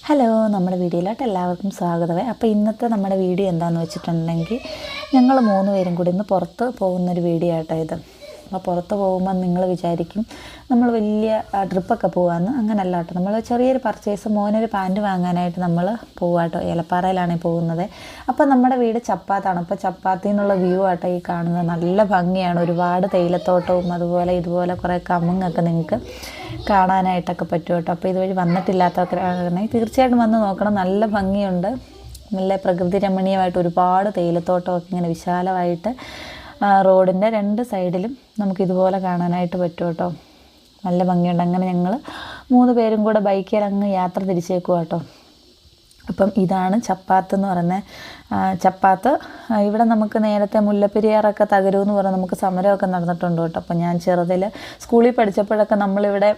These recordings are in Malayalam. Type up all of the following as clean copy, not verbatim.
ഹലോ, നമ്മുടെ വീഡിയോയിലോട്ട് എല്ലാവർക്കും സ്വാഗതമേ. അപ്പോൾ ഇന്നത്തെ നമ്മുടെ വീഡിയോ എന്താണെന്ന് വെച്ചിട്ടുണ്ടെങ്കിൽ ഞങ്ങൾ 3 പേരും കൂടി ഇന്ന് പുറത്ത് പോകുന്നൊരു വീഡിയോ ആട്ടോ ഇത്. അപ്പോൾ പുറത്ത് പോകുമ്പോൾ നിങ്ങൾ വിചാരിക്കും നമ്മൾ വലിയ ട്രിപ്പൊക്കെ പോകാമെന്ന്. അങ്ങനല്ല കേട്ടോ, നമ്മൾ ചെറിയൊരു പർച്ചേസ് മോനൊരു പാൻറ്റ് വാങ്ങാനായിട്ട് നമ്മൾ പോകാട്ടോ. ഏലപ്പാറയിലാണ് പോകുന്നത്. അപ്പോൾ നമ്മുടെ വീട് ചപ്പാത്താണ്. അപ്പോൾ ചപ്പാത്തിൽ നിന്നുള്ള വ്യൂ ആട്ടോ ഈ കാണുന്നത്. നല്ല ഭംഗിയാണ്. ഒരുപാട് തേയിലത്തോട്ടവും അതുപോലെ ഇതുപോലെ കുറേ കമുങ്ങൊക്കെ നിങ്ങൾക്ക് കാണാനായിട്ടൊക്കെ പറ്റും കേട്ടോ. അപ്പോൾ ഇതുവഴി വന്നിട്ടില്ലാത്തവരാണെങ്കിൽ തീർച്ചയായിട്ടും വന്ന് നോക്കണം. നല്ല ഭംഗിയുണ്ട്. നല്ല പ്രകൃതി രമണീയമായിട്ട് ഒരുപാട് തേയിലത്തോട്ടമൊക്കെ ഇങ്ങനെ വിശാലമായിട്ട് റോഡിൻ്റെ 2 സൈഡിലും നമുക്കിതുപോലെ കാണാനായിട്ട് പറ്റും കേട്ടോ. നല്ല ഭംഗിയുണ്ട്. അങ്ങനെ ഞങ്ങൾ 3 പേരും കൂടെ ബൈക്കിൽ അങ്ങ് യാത്ര തിരിച്ചേക്കുക കേട്ടോ. അപ്പം ഇതാണ് ചപ്പാത്ത് എന്ന് പറയുന്നത്. ചപ്പാത്ത് ഇവിടെ നമുക്ക് നേരത്തെ മുല്ലപ്പെരിയാറൊക്കെ തകരുമെന്ന് പറഞ്ഞാൽ നമുക്ക് സമരമൊക്കെ നടന്നിട്ടുണ്ട് കേട്ടോ. അപ്പം ഞാൻ ചെറുതിൽ സ്കൂളിൽ പഠിച്ചപ്പോഴൊക്കെ നമ്മളിവിടെ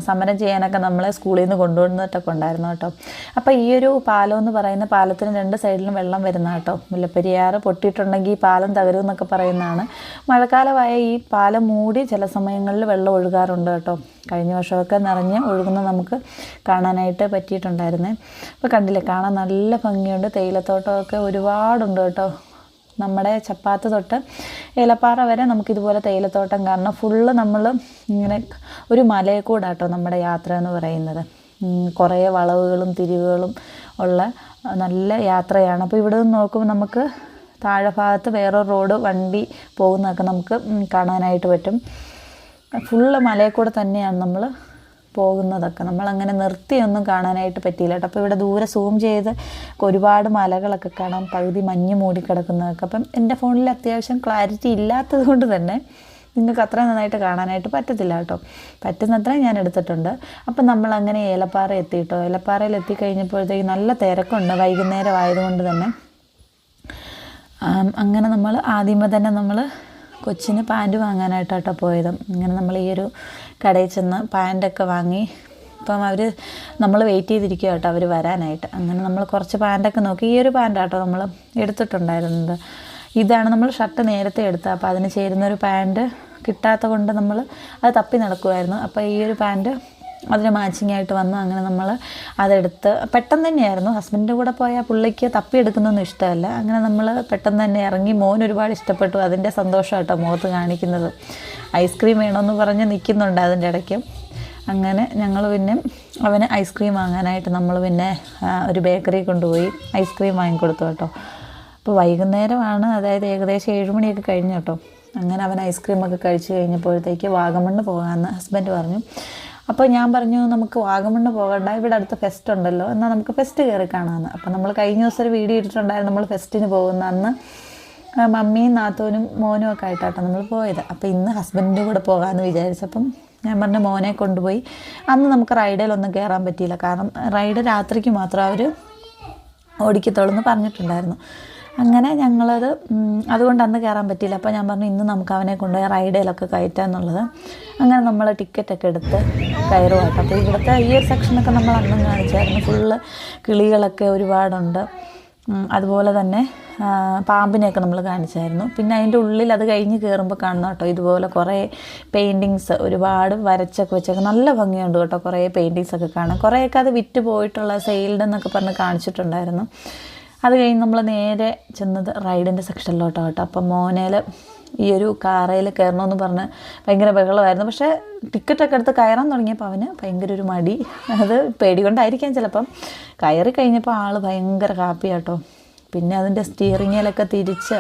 സമരം ചെയ്യാനൊക്കെ നമ്മളെ സ്കൂളിൽ നിന്ന് കൊണ്ടുവന്നിട്ടൊക്കെ ഉണ്ടായിരുന്നു കേട്ടോ. അപ്പോൾ ഈ ഒരു പാലം എന്ന് പറയുന്ന പാലത്തിന് 2 സൈഡിലും വെള്ളം വരുന്ന കേട്ടോ. മുല്ലപ്പെരിയാറ് പൊട്ടിയിട്ടുണ്ടെങ്കിൽ ഈ പാലം തകരുമെന്നൊക്കെ പറയുന്നതാണ്. മഴക്കാലമായ ഈ പാലം മൂടി ചില സമയങ്ങളിൽ വെള്ളം ഒഴുകാറുണ്ട് കേട്ടോ. കഴിഞ്ഞ വർഷമൊക്കെ നിറഞ്ഞ് ഒഴുകുന്ന നമുക്ക് കാണാനായിട്ട് പറ്റിയിട്ടുണ്ടായിരുന്നേ. അപ്പോൾ കണ്ടില്ലേ, കാണാൻ നല്ല ഭംഗിയുണ്ട്. തേയിലത്തോട്ടമൊക്കെ ഒരുപാടുണ്ട് കേട്ടോ. നമ്മുടെ ചപ്പാത്ത് തൊട്ട് ഏലപ്പാറ വരെ നമുക്കിതുപോലെ തേയിലത്തോട്ടം കാണണം. ഫുള്ള് നമ്മൾ ഇങ്ങനെ ഒരു മലയെ കൂടാട്ടോ നമ്മുടെ യാത്ര എന്ന് പറയുന്നത്. കുറേ വളവുകളും തിരിവുകളും ഉള്ള നല്ല യാത്രയാണ്. അപ്പോൾ ഇവിടെ നിന്ന് നോക്കുമ്പോൾ നമുക്ക് താഴെ ഭാഗത്ത് വേറൊരു റോഡ് വണ്ടി പോകുന്നതൊക്കെ നമുക്ക് കാണാനായിട്ട് പറ്റും. ഫുള്ള് മലയെ കൂടെ തന്നെയാണ് നമ്മൾ പോകുന്നതൊക്കെ. നമ്മളങ്ങനെ നിർത്തിയൊന്നും കാണാനായിട്ട് പറ്റിയില്ല കേട്ടോ. അപ്പോൾ ഇവിടെ ദൂരെ സൂം ചെയ്ത് ഒരുപാട് മലകളൊക്കെ കാണാം, പകുതി മഞ്ഞ് മൂടിക്കിടക്കുന്നതൊക്കെ. അപ്പം എൻ്റെ ഫോണിൽ അത്യാവശ്യം ക്ലാരിറ്റി ഇല്ലാത്തത് കൊണ്ട് തന്നെ നിങ്ങൾക്ക് അത്ര നന്നായിട്ട് കാണാനായിട്ട് പറ്റത്തില്ല കേട്ടോ. പറ്റുന്നത്ര ഞാൻ എടുത്തിട്ടുണ്ട്. അപ്പം നമ്മളങ്ങനെ ഏലപ്പാറ എത്തിയിട്ടോ. ഏലപ്പാറയിൽ എത്തിക്കഴിഞ്ഞപ്പോഴത്തേക്ക് നല്ല തിരക്കുണ്ട്, വൈകുന്നേരം ആയതുകൊണ്ട് തന്നെ. അങ്ങനെ നമ്മൾ ആദ്യമേ തന്നെ നമ്മൾ കൊച്ചിന് പാൻറ്റ് വാങ്ങാനായിട്ടാട്ടോ പോയത്. അങ്ങനെ നമ്മൾ ഈ ഒരു കടയിൽ ചെന്ന് പാൻറ്റൊക്കെ വാങ്ങി. അപ്പം നമ്മൾ വെയിറ്റ് ചെയ്തിരിക്കുക കേട്ടോ അവർ വരാനായിട്ട്. അങ്ങനെ നമ്മൾ കുറച്ച് പാൻറ്റൊക്കെ നോക്കി. ഈ ഒരു പാൻറ്റാട്ടോ നമ്മൾ എടുത്തിട്ടുണ്ടായിരുന്നത്. ഇതാണ് നമ്മൾ ഷർട്ട് നേരത്തെ എടുത്തത്. അപ്പോൾ അതിന് ചേരുന്നൊരു പാൻറ്റ് കിട്ടാത്ത കൊണ്ട് നമ്മൾ അത് തപ്പി നടക്കുമായിരുന്നു. അപ്പോൾ ഈ ഒരു പാൻറ്റ് അതിന് മാച്ചിങ് ആയിട്ട് വന്നു. അങ്ങനെ നമ്മൾ അതെടുത്ത് പെട്ടെന്ന് തന്നെയായിരുന്നു. ഹസ്ബൻഡിൻ്റെ കൂടെ പോയാൽ പുള്ളിക്ക് തപ്പിയെടുക്കുന്നൊന്നും ഇഷ്ടമല്ല. അങ്ങനെ നമ്മൾ പെട്ടെന്ന് തന്നെ ഇറങ്ങി. മോൻ ഒരുപാട് ഇഷ്ടപ്പെട്ടു. അതിൻ്റെ സന്തോഷം കേട്ടോ മുഖത്ത് കാണിക്കുന്നത്. ഐസ്ക്രീം വേണമെന്ന് പറഞ്ഞ് നിൽക്കുന്നുണ്ട് അതിൻ്റെ ഇടയ്ക്ക്. അങ്ങനെ ഞങ്ങൾ പിന്നെ അവന് ഐസ്ക്രീം വാങ്ങാനായിട്ട് നമ്മൾ പിന്നെ ഒരു ബേക്കറി കൊണ്ടുപോയി ഐസ്ക്രീം വാങ്ങിക്കൊടുത്തു കേട്ടോ. അപ്പോൾ വൈകുന്നേരമാണ്, അതായത് ഏകദേശം 7 മണിയൊക്കെ കഴിഞ്ഞു കേട്ടോ. അങ്ങനെ അവൻ ഐസ്ക്രീമൊക്കെ കഴിച്ച് കഴിഞ്ഞപ്പോഴത്തേക്ക് വാഗമണ്ണ് പോകാമെന്ന് ഹസ്ബൻഡ് പറഞ്ഞു. അപ്പോൾ ഞാൻ പറഞ്ഞു നമുക്ക് വാഗമണ്ണ് പോകണ്ട, ഇവിടെ അടുത്ത് ഫെസ്റ്റ് ഉണ്ടല്ലോ, എന്നാൽ നമുക്ക് ഫെസ്റ്റ് കയറി കാണാമെന്ന്. അപ്പോൾ നമ്മൾ കഴിഞ്ഞ ദിവസം ഒരു വീഡിയോ ഇട്ടിട്ടുണ്ടായിരുന്നു നമ്മൾ ഫെസ്റ്റിന് പോകുന്ന. അന്ന് മമ്മിയും നാത്തോനും മോനും ഒക്കെ ആയിട്ടാട്ടോ നമ്മൾ പോയത്. അപ്പോൾ ഇന്ന് ഹസ്ബൻഡിൻ്റെ കൂടെ പോകാമെന്ന് വിചാരിച്ചപ്പം ഞാൻ പറഞ്ഞു മോനെ കൊണ്ടുപോയി. അന്ന് നമുക്ക് റൈഡിലൊന്നും കയറാൻ പറ്റിയില്ല, കാരണം റൈഡ് രാത്രിക്ക് മാത്രം അവർ ഓടിക്കത്തുള്ളൂ എന്ന് പറഞ്ഞിട്ടുണ്ടായിരുന്നു. അങ്ങനെ ഞങ്ങളത് അതുകൊണ്ട് അന്ന് കയറാൻ പറ്റിയില്ല. അപ്പോൾ ഞാൻ പറഞ്ഞു ഇന്ന് നമുക്ക് അവനെ കൊണ്ടുപോയി റൈഡിലൊക്കെ കയറ്റാമെന്നുള്ളത്. അങ്ങനെ നമ്മൾ ടിക്കറ്റൊക്കെ എടുത്ത് കയറുവാട്ടോ. അപ്പോൾ ഇവിടുത്തെ ഈ ഒരു സെക്ഷനൊക്കെ നമ്മൾ അന്നും കാണിച്ചായിരുന്നു. ഫുള്ള് കിളികളൊക്കെ ഒരുപാടുണ്ട്. അതുപോലെ തന്നെ പാമ്പിനെയൊക്കെ നമ്മൾ കാണിച്ചായിരുന്നു. പിന്നെ അതിൻ്റെ ഉള്ളിൽ അത് കഴിഞ്ഞ് കയറുമ്പോൾ കാണണം കേട്ടോ ഇതുപോലെ കുറേ പെയിൻറ്റിങ്സ് ഒരുപാട് വരച്ചൊക്കെ വെച്ചൊക്കെ നല്ല ഭംഗിയുണ്ട് കേട്ടോ. കുറേ പെയിൻറ്റിങ്സൊക്കെ കാണാം. കുറേയൊക്കെ അത് വിറ്റ് പോയിട്ടുള്ള സെയിൽഡ് എന്നൊക്കെ പറഞ്ഞ് കാണിച്ചിട്ടുണ്ടായിരുന്നു. അത് കഴിഞ്ഞ് നമ്മൾ നേരെ ചെന്നത് റൈഡിൻ്റെ സെക്ഷനിലോട്ടോ കേട്ടോ. അപ്പം മോനേൽ ഈ ഒരു കാറയിൽ കയറണമെന്ന് പറഞ്ഞ് ഭയങ്കര ബഹളമായിരുന്നു. പക്ഷേ ടിക്കറ്റൊക്കെ എടുത്ത് കയറാൻ തുടങ്ങിയപ്പോൾ അവന് ഭയങ്കര ഒരു മടി. അത് പേടി കൊണ്ടായിരിക്കാം ചിലപ്പം. കയറി കഴിഞ്ഞപ്പോൾ ആൾ ഭയങ്കര ഹാപ്പി കേട്ടോ. പിന്നെ അതിൻ്റെ സ്റ്റിയറിങ്ങിലൊക്കെ തിരിച്ച്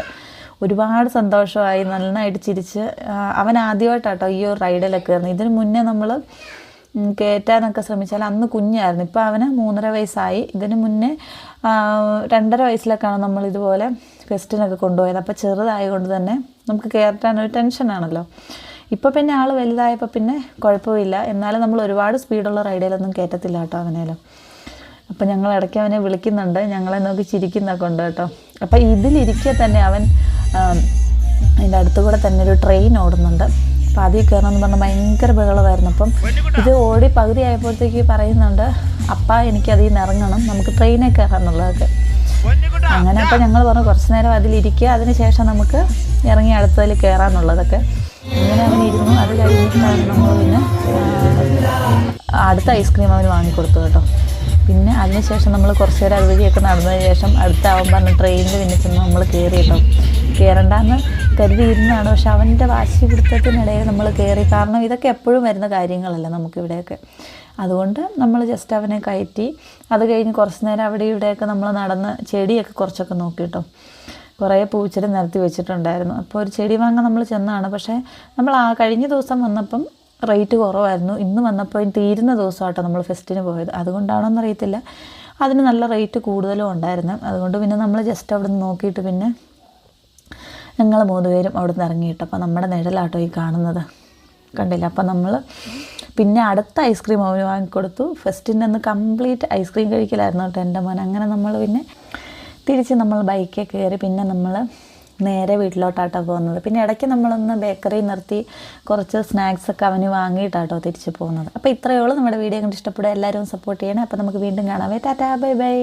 ഒരുപാട് സന്തോഷമായി, നന്നായിട്ട് ചിരിച്ച്. അവൻ ആദ്യമായിട്ടാട്ടോ ഈ ഒരു റൈഡിലൊക്കെ കയറുന്നത്. ഇതിന് മുന്നേ നമ്മൾ കയറ്റാനൊക്കെ ശ്രമിച്ചാൽ അന്ന് കുഞ്ഞായിരുന്നു. ഇപ്പോൾ അവന് 3.5 വയസ്സായി. ഇതിന് മുന്നേ 2.5 വയസ്സിലൊക്കെയാണ് നമ്മളിതുപോലെ ഫെസ്റ്റിനൊക്കെ കൊണ്ടുപോയത്. അപ്പോൾ ചെറുതായതുകൊണ്ട് തന്നെ നമുക്ക് കയറ്റാനൊരു ടെൻഷനാണല്ലോ. ഇപ്പോൾ പിന്നെ ആൾ വലുതായപ്പോൾ പിന്നെ കുഴപ്പമില്ല. എന്നാലും നമ്മൾ ഒരുപാട് സ്പീഡുള്ള റൈഡിലൊന്നും കയറ്റത്തില്ല കേട്ടോ അവനേലും. അപ്പോൾ ഞങ്ങൾ ഇടയ്ക്ക് അവനെ വിളിക്കുന്നുണ്ട്, ഞങ്ങളെ നോക്കി ചിരിക്കുന്നൊക്കെ ഉണ്ട് കേട്ടോ. അപ്പോൾ ഇതിലിരിക്കെ തന്നെ അവൻ അതിൻ്റെ അടുത്തുകൂടെ തന്നെ ഒരു ട്രെയിൻ ഓടുന്നുണ്ട്. അപ്പോൾ അതിൽ കയറണമെന്ന് പറഞ്ഞാൽ ഭയങ്കര ബഹളമായിരുന്നു. അപ്പം ഇത് ഓടി പകുതി ആയപ്പോഴത്തേക്ക് പറയുന്നുണ്ട്, അപ്പ എനിക്കതിൽ നിന്ന് ഇറങ്ങണം, നമുക്ക് ട്രെയിനിൽ കയറാമെന്നുള്ളതൊക്കെ. അങ്ങനെ അപ്പോൾ ഞങ്ങൾ പറഞ്ഞു കുറച്ച് നേരം അതിലിരിക്കുക, അതിന് ശേഷം നമുക്ക് ഇറങ്ങി അടുത്തതിൽ കയറാമെന്നുള്ളതൊക്കെ. അങ്ങനെ അവൻ ഇരുന്നു. അത് കഴിഞ്ഞിട്ടാണ് നമ്മൾ പിന്നെ അടുത്ത ഐസ്ക്രീം അവന് വാങ്ങിക്കൊടുത്തു കേട്ടോ. പിന്നെ അതിനുശേഷം നമ്മൾ കുറച്ച് നേരം അതുവഴിയൊക്കെ നടന്നതിന് ശേഷം അടുത്താവാൻ പറഞ്ഞ ട്രെയിനിൽ പിന്നെ ചെന്ന് നമ്മൾ കയറി കേട്ടോ. കയറണ്ടെന്ന് കരുതിയിരുന്നതാണ്, പക്ഷെ അവൻ്റെ വാശി പിടുത്തത്തിനിടയിൽ നമ്മൾ കയറി. കാരണം ഇതൊക്കെ എപ്പോഴും വരുന്ന കാര്യങ്ങളല്ല നമുക്കിവിടെയൊക്കെ. അതുകൊണ്ട് നമ്മൾ ജസ്റ്റ് അവനെ കയറ്റി. അത് കഴിഞ്ഞ് കുറച്ച് നേരം അവിടെ ഇവിടെയൊക്കെ നമ്മൾ നടന്ന് ചെടിയൊക്കെ കുറച്ചൊക്കെ നോക്കി കേട്ടോ. കുറേ പൂച്ചെടി നിരത്തി വെച്ചിട്ടുണ്ടായിരുന്നു. അപ്പോൾ ഒരു ചെടി വാങ്ങാൻ നമ്മൾ ചെന്നതാണ്. പക്ഷേ നമ്മൾ കഴിഞ്ഞ ദിവസം വന്നപ്പം റേറ്റ് കുറവായിരുന്നു. ഇന്ന് വന്നപ്പോൾ തീരുന്ന ദിവസമായിട്ടോ നമ്മൾ ഫെസ്റ്റിന് പോയത്. അതുകൊണ്ടാണോന്ന് അറിയത്തില്ല, അതിന് നല്ല റേറ്റ് കൂടുതലും ഉണ്ടായിരുന്നു. അതുകൊണ്ട് പിന്നെ നമ്മൾ ജസ്റ്റ് അവിടെ നിന്ന് നോക്കിയിട്ട് പിന്നെ ഞങ്ങൾ 3 പേരും അവിടെ നിന്ന് ഇറങ്ങിയിട്ട്. അപ്പോൾ നമ്മുടെ നിഴലാട്ടോ ഈ കാണുന്നത്, കണ്ടില്ല. അപ്പോൾ നമ്മൾ പിന്നെ അടുത്ത ഐസ്ക്രീം അവന് വാങ്ങിക്കൊടുത്തു. ഫെസ്റ്റിൻ്റെ അന്ന് കംപ്ലീറ്റ് ഐസ്ക്രീം കഴിക്കലായിരുന്നു കേട്ടോ എൻ്റെ മോൻ. അങ്ങനെ നമ്മൾ പിന്നെ തിരിച്ച് നമ്മൾ ബൈക്കിൽ കയറി പിന്നെ നമ്മൾ നേരെ വീട്ടിലോട്ടാട്ടോ പോകുന്നത്. പിന്നെ ഇടയ്ക്ക് നമ്മളൊന്ന് ബേക്കറി നിർത്തി കുറച്ച് സ്നാക്സൊക്കെ അവന് വാങ്ങിയിട്ടാട്ടോ തിരിച്ച് പോകുന്നത്. അപ്പോൾ ഇത്രയേ ഉള്ളൂ. നമ്മുടെ വീഡിയോ കണ്ട് ഇഷ്ടപ്പെടുക, എല്ലാവരും സപ്പോർട്ട് ചെയ്യണേ. അപ്പോൾ നമുക്ക് വീണ്ടും കാണാവേ. Tata, bye bye.